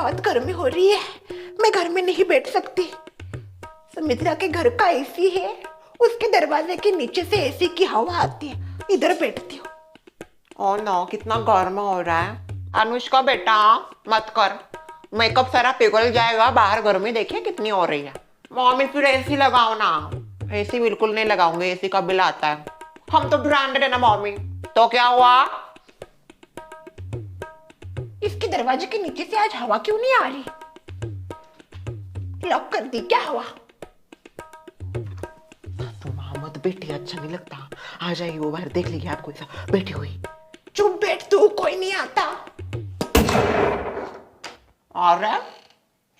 बहुत गर्मी हो रही है, मैं घर में नहीं बैठ सकती। सुमित्रा के घर का एसी है, उसके दरवाजे के नीचे से एसी की हवा आती है, इधर बैठती हूँ। ओ नो, कितना गर्म हो रहा है। अनुष्का बेटा मत कर, मेकअप सारा पिघल जाएगा। बाहर गर्मी देखिए कितनी हो रही है। मम्मी फिर एसी लगाओ ना। एसी बिल्कुल नहीं लगाऊंगे, एसी का बिल आता है। हम तो ब्रांडेड है ना मम्मी। तो क्या हुआ? इसके दरवाजे के नीचे से आज हवा क्यों नहीं आ रही? लॉक कर दी क्या हवा? मत बेटी, अच्छा नहीं लगता। आ जाइए, वो बाहर देख लीजिए आपको ऐसा बैठी हुई। चुप बैठ तू, कोई नहीं आता। और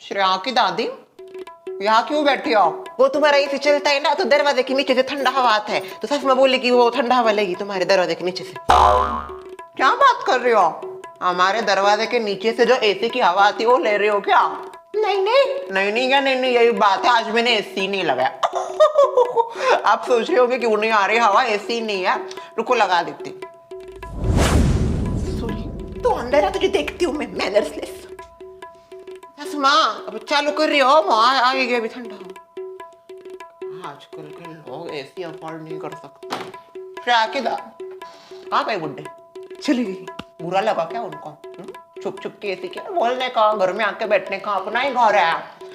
श्रेया की दादी यहाँ क्यों बैठी हो? वो तुम्हारा एसी चलता है ना, तो दरवाजे के नीचे से ठंडा हवा आता है, तो सच में बोले कि वो ठंडा हवा लेगी तुम्हारे दरवाजे के नीचे से। क्या बात कर रही हो? हमारे दरवाजे के नीचे से जो एसी की हवा आती है वो ले रही हो क्या? नहीं नहीं नहीं नहीं क्या नहीं नहीं, यही बात है। आज मैंने एसी नहीं लगाया। आप सोच रहे होंगे क्यों नहीं आ रही हवा, एसी नहीं है। रुको लगा देती। सॉरी, तो अंदर आ, तुझे देखती हूँ मैं, मैनर्सलेस। अब चालू कर रही हो, वहां आएगी अभी ठंडा। आजकल के लोग एसी अफोर्ड नहीं कर सकते। क्या कहाँ गए बुड्ढे? चली गई। बुरा लगा क्या उनको? छुप छुप के एसी क्या बोलने का, घर में आके बैठने का, अपना ही घर है।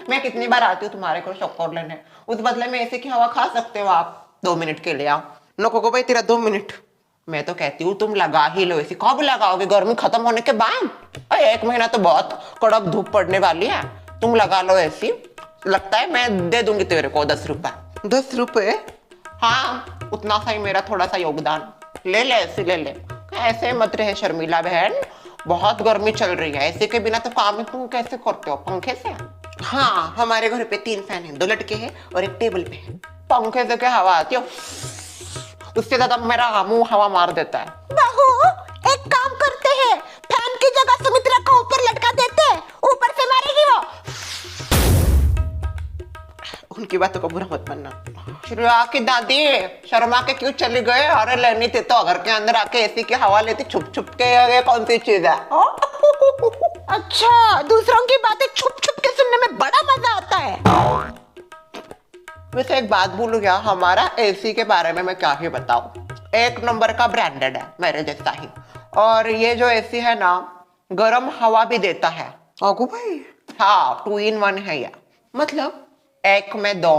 मैं कितनी बार आती हूँ तुम्हारे को चक्कर लेने, उस बदले में एसी की हवा खा सकते हो आप। 2 मिनट के लिए आओ। नको को भाई तेरा 2 मिनट। मैं तो कहती हूँ तुम लगा ही लो एसी। कब लगाओगे? गर्मी खत्म होने के बाद? 1 महीना तो बहुत कड़क धूप पड़ने वाली है। तुम लगा लो एसी। लगता है मैं दे दूंगी तेरे को 10 रुपए। 10 रुपए? हाँ, उतना सा ही मेरा थोड़ा सा योगदान। ले ले एसी ले ले। ऐसे मत रहे शर्मिला बहन, बहुत गर्मी चल रही है। एसी के बिना तो काम ही तुम कैसे करते हो? पंखे से? हाँ, हमारे घर पे 3 फैन हैं, 2 लटके हैं और एक टेबल पे है। पंखे से क्या हवा आती है? उससे ज्यादा मेरा मुंह हवा मार देता है। बहू, एक काम करते हैं, फैन की जगह सुमित्रा को ऊपर लटका देते हैं, ऊपर से मारेगी वो। उनकी बातों का बुरा मत मानना। श्रेया की दादी शर्मा के क्यों चली गए? अरे लेनी थी तो घर के अंदर आके एसी की हवा लेती छुप छुप के। ये कौन सी चीज है? अच्छा, दूसरों की बातें छुप छुप के सुनने में बड़ा मजा आता है। वैसे एक बात बोलूं क्या, हमारा एसी के बारे में मैं क्या ही बताऊं। 1 नंबर का ब्रांडेड है, मेरे जैसा ही। और ये जो एसी है ना, गर्म हवा भी देता है। आगू भाई? हाँ, 2 in 1 है ये। मतलब 1 में 2।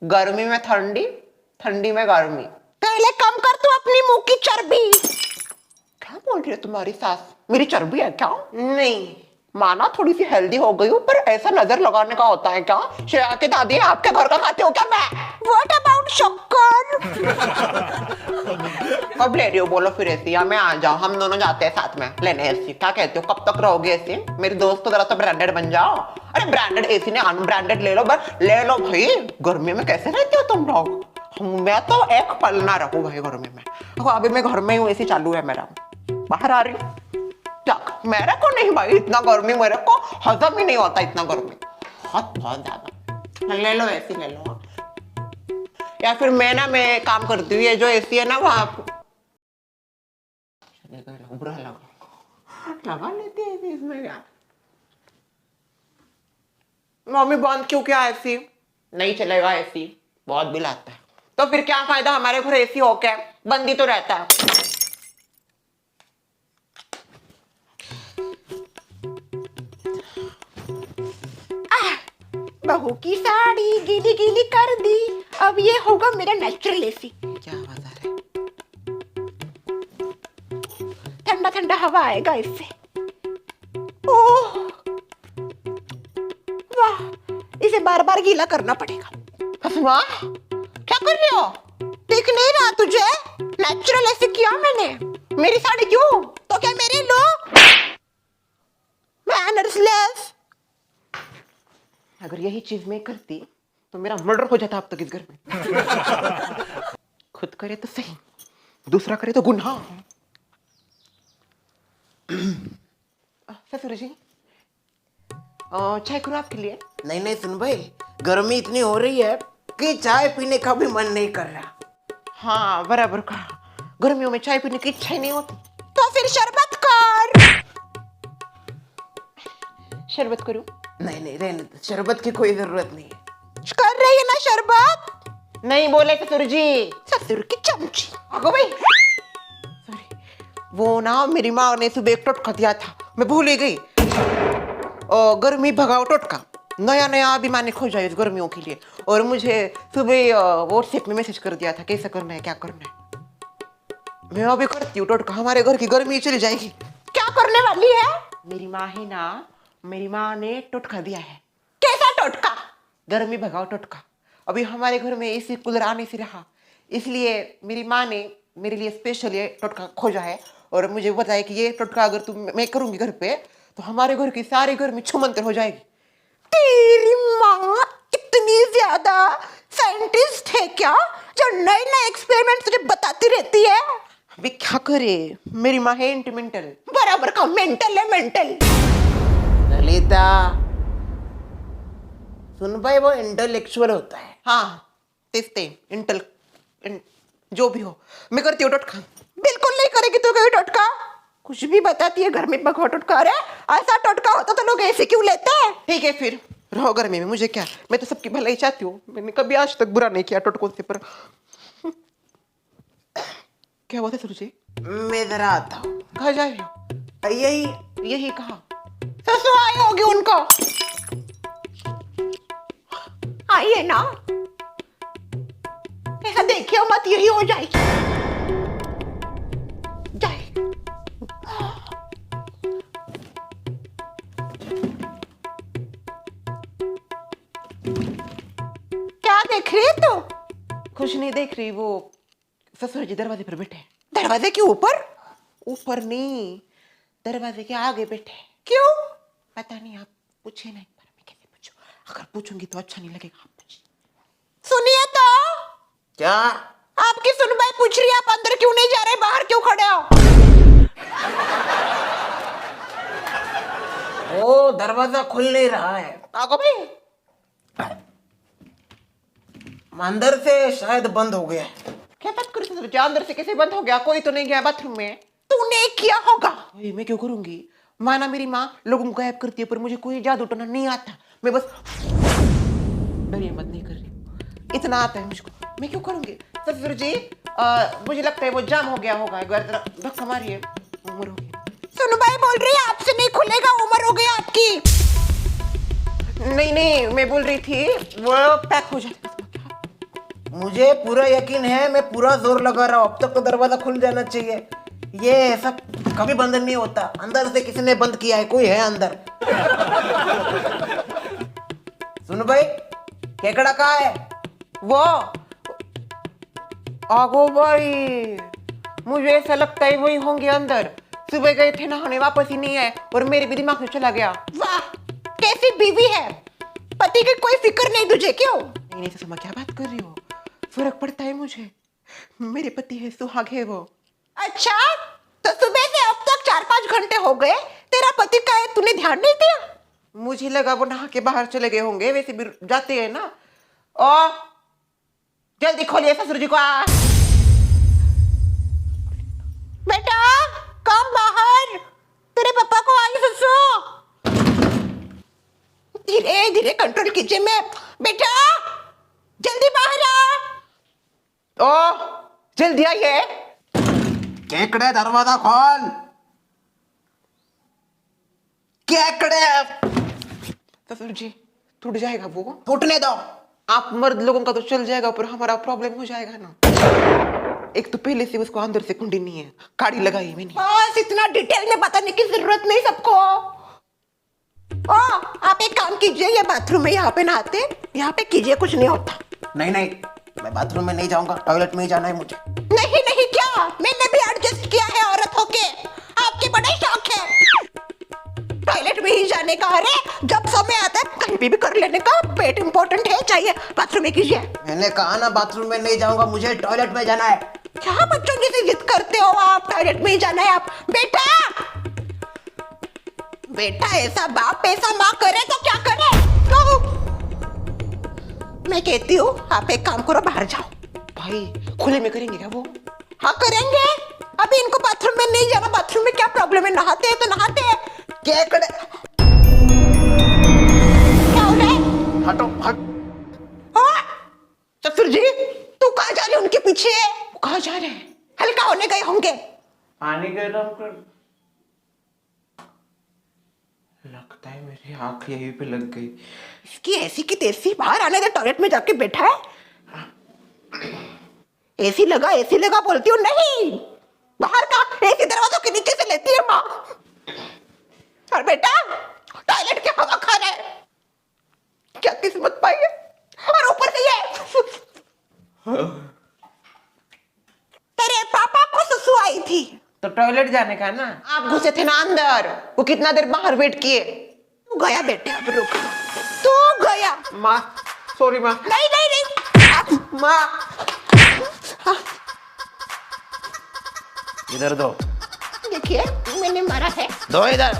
गर्मी में ठंडी, ठंडी में गर्मी। पहले कम कर तू अपनी मुंह की चर्बी। क्या बोल रही है तुम्हारी सास? मेरी चर्बी है क्या? नहीं, माना थोड़ी सी हेल्दी हो गई हूँ, पर ऐसा नजर लगाने का होता है क्या? श्रेया की दादी आपके घर का खाती हो क्या मैं? What about शक्कर? कब ले रही हो बोलो फिर एसी, या मैं आ जाऊँ? हम दोनों जाते हैं साथ में लेने एसी। क्या कहते हो, कब तक रहोगे एसी? मेरी दोस्त तो जरा सा ब्रांडेड बन जाओ। अरे ब्रांडेड एसी ने अनब्रांडेड ले लो, बस ले लो भाई। गर्मी में कैसे रहते हो तुम लोग? मैं तो एक पल ना रहूं भाई गर्मी में। अभी मैं घर में हूँ, एसी चालू है मेरा। बाहर आ रही हूँ। मेरे को नहीं भाई, इतना गर्मी मेरे को हजम ही नहीं होता। इतना गर्मी बहुत बहुत ज्यादा। ले लो एसी ले लो। या फिर मैं काम करती हूँ, ये जो एसी है ना वो आप बुरा लगा लेती है इसमें क्या? मम्मी बंद क्यों किया एसी? नहीं चलेगा एसी, बहुत बिल आता है। तो फिर क्या फायदा हमारे घर एसी हो क्या? बंद ही तो रहता है। बहू की साड़ी गीली गीली कर दी, अब ये होगा मेरा नेचुरल एसी। क्या आवाज आ रहा है? ठंडा ठंडा हवा आएगा इससे। ओह वाह, इसे बार बार गीला करना पड़ेगा। क्या कर रही हो? दिख नहीं रहा तुझे? नेचुरल एसी किया मैंने। मेरी साड़ी क्यों? तो क्या मेरे लो? मैनर्सलेस। अगर यही चीज मैं करती तो मेरा मर्डर हो जाता अब तक इस घर में। खुद करे तो सही, दूसरा करे तो गुनाह। ससुर जी, चाय करो आपके लिए? नहीं नहीं सुन भाई, गर्मी इतनी हो रही है कि चाय पीने का भी मन नहीं कर रहा। हाँ बराबर कहा, गर्मियों में चाय पीने की इच्छा ही नहीं होती। तो फिर शरबत कर। शरबत करूं? नहीं नहीं रहने दो, शरबत की कोई जरूरत नहीं है। कर रही है ना शरबत? नहीं बोले ससुर जी। ससुर की चमची। आगो भाई, सॉरी। वो ना मेरी माँ ने सुबह एक टोटका दिया था, मैं भूल ही गई। गर्मी भगाओ टोटका, नया नया अभी मैंने खोजा है इस गर्मियों के लिए। और मुझे सुबह व्हाट्सएप में मैसेज कर दिया था कैसे करना है, क्या करना है। मैं अभी करती हूँ टोटका, हमारे घर की गर्मी चली जाएगी। क्या करने वाली है? मेरी माँ है ना, मेरी माँ ने टोटका दिया है। कैसा टोटका? गर्मी भगाओ टोटका। अभी हमारे घर में एसी कूलर आने से रहा, इसलिए मेरी माँ ने मेरे लिए स्पेशल ये टोटका खोजा है। और मुझे बताया कि ये टोटका अगर मैं करूंगी घर पे तो हमारे घर की सारी घर में छुमंतर हो जाएगी। तेरी माँ इतनी ज्यादा साइंटिस्ट है क्या, जो नए नए एक्सपेरिमेंट तुझे बताती रहती है? अभी क्या करे, मेरी माँ है इंटीमेंटल। बराबर का मेंटल है, मेंटल। ललिता सुन भाई, वो इंटेलेक्चुअल होता है। हाँ तेस्ते जो भी हो, मैं करती हूँ टोटका। बिल्कुल नहीं करेगी तू कभी टोटका, कुछ भी बताती है घर में भगवा टोटका। अरे ऐसा टोटका होता तो लोग ऐसे क्यों लेते हैं? ठीक है फिर रहो गर्मी में, मुझे क्या, मैं तो सबकी भलाई चाहती हूँ। मैंने कभी आज तक बुरा नहीं किया टोटकों से। पर क्या हुआ था ससुर जी? मैं जरा आता हूँ। कहाँ जा रही हो? यही कहा। ससुर आई होगी उनको। आई है ना, ऐसा देखिए मत, यही हो जाएगी। जाए। क्या देख रही है तू? कुछ नहीं देख रही, वो ससुर जी दरवाजे पर बैठे हैं। दरवाजे के ऊपर? ऊपर नहीं, दरवाजे के आगे बैठे हैं। क्यों? पता नहीं, आप पूछे नहीं, पर मैं कैसे पूछूं? अगर पूछूंगी तो अच्छा नहीं लगेगा, आप पूछिए। सुनिए तो, क्या? आपकी सुनवाई पूछ रही है, आप अंदर क्यों नहीं जा रहे, बाहर क्यों खड़े हो? ओ दरवाजा खुल नहीं रहा है। आगो भाई। अंदर से शायद बंद हो गया है। क्या बात कर रहे हो? अंदर से कैसे बंद हो गया? कोई तो नहीं गया बाथरूम में। तूने किया होगा। भाई मैं क्यों करूंगी? माना मेरी माँ लोगों को गायब करती है, पर मुझे कोई जादू टोना नहीं आता। मैं बस डरिए मत, नहीं कर रही हूँ, इतना आता है मुझको। मैं क्यों करूंगी? ससुर जी मुझे लगता है वो जाम हो गया होगा, एक बार जरा धक्का मारिए, उम्र हो गई। सुनवाई बोल रही है आपसे नहीं खुलेगा, उम्र हो गई आपकी। नहीं मैं बोल रही थी वो पैक हो जाता। मुझे पूरा यकीन है, मैं पूरा जोर लगा रहा हूँ, अब तक तो दरवाजा खुल जाना चाहिए। ये सब कभी बंद नहीं होता, अंदर से किसी ने बंद किया है, कोई है अंदर। सुन भाई, केकड़ा कहाँ है? वो आगो भाई, मुझे ऐसा लगता है वही होंगे अंदर। सुबह गए थे नहाने, वापस ही नहीं आए, और मेरे भी दिमाग में चला गया। वाह, कैसी बीवी है, पति की कोई फिक्र नहीं तुझे, क्यों? नहीं ससुमा, क्या बात कर रही हो? फर्क पड़ता है मुझे, मेरे पति है, सुहाग है वो। अच्छा, तो सुबह से अब तक 4-5 घंटे हो गए, तेरा पति का है, तूने ध्यान नहीं दिया? मुझे लगा वो नहा के बाहर चले गए होंगे, वैसे भी जाते हैं ना। और जल्दी खोलिए ससुर जी को। बेटा कम बाहर, तेरे पापा को आई ससुर। धीरे धीरे कंट्रोल कीजिए। मैं बेटा जल्दी बाहर आ। ओ जल्दी आइए। केकड़े दरवाजा खोल। केकड़े। ससुर जी टूट जाएगा वो। टूटने दो। आप मर्द लोगों का तो चल जाएगा, पर हमारा प्रॉब्लम हो जाएगा ना। एक तो पहले से उसको अंदर से कुंडी नहीं है, काड़ी लगाई मैंने। बस इतना डिटेल में बताने की जरूरत नहीं सबको। ओ आप एक काम कीजिए, ये बाथरूम है, यहाँ पे नहाते, यहाँ पे कीजिए, कुछ नहीं होता। नहीं, मैं बाथरूम में नहीं जाऊंगा, टॉयलेट में ही जाना है मुझे। नहीं क्या, मैंने भी एडजस्ट किया है औरत होके, आपके बड़े शौक है टॉयलेट में ही जाने का। अरे जब समय आता है कहीं भी कर लेने का, पेट इंपॉर्टेंट है, चाहिए बाथरूम में कीजिए। मैंने कहा ना बाथरूम में नहीं जाऊंगा, मुझे टॉयलेट में जाना है। क्या बच्चों जैसे जिद करते हो आप, टॉयलेट में ही जाना है आप। बेटा ऐसा बाप ऐसा माँ करे तो क्या करे? तो मैं कहती हूँ आप एक काम करो, बाहर जाओ। भाई खुले में करेंगे क्या वो? हाँ करेंगे, अभी इनको बाथरूम में नहीं जाना। बाथरूम में क्या प्रॉब्लम है, नहाते हैं तो नहाते हैं। केकड़े। हटो हट। हाँ? ससुर जी तू कहाँ जा रही है उनके पीछे? वो कहाँ जा रहे हैं? हल्का होने गए होंगे। पानी गर्म कर। लगता है मेरी आंख यहीं पे लग गई। इसकी ऐसी की तैसी बाहर आने दे, टॉयलेट में जाके बैठा है। एसी लगा बोलती हूँ नहीं, बाहर का एसी दरवाजों के नीचे से लेती है माँ। और बेटा टॉयलेट की हवा खा रहा है, क्या किस्मत पाई है। और ऊपर से ये तेरे पापा को सुसु आई थी तो टॉयलेट जाने का ना। आप घुसे थे ना अंदर, वो कितना देर बाहर वेट किए। तू गया बेटे, अब रुक, तू गया। माँ सॉरी माँ। नहीं नहीं नहीं माँ इधर दो, देखिए मैंने मारा है। दो इधर।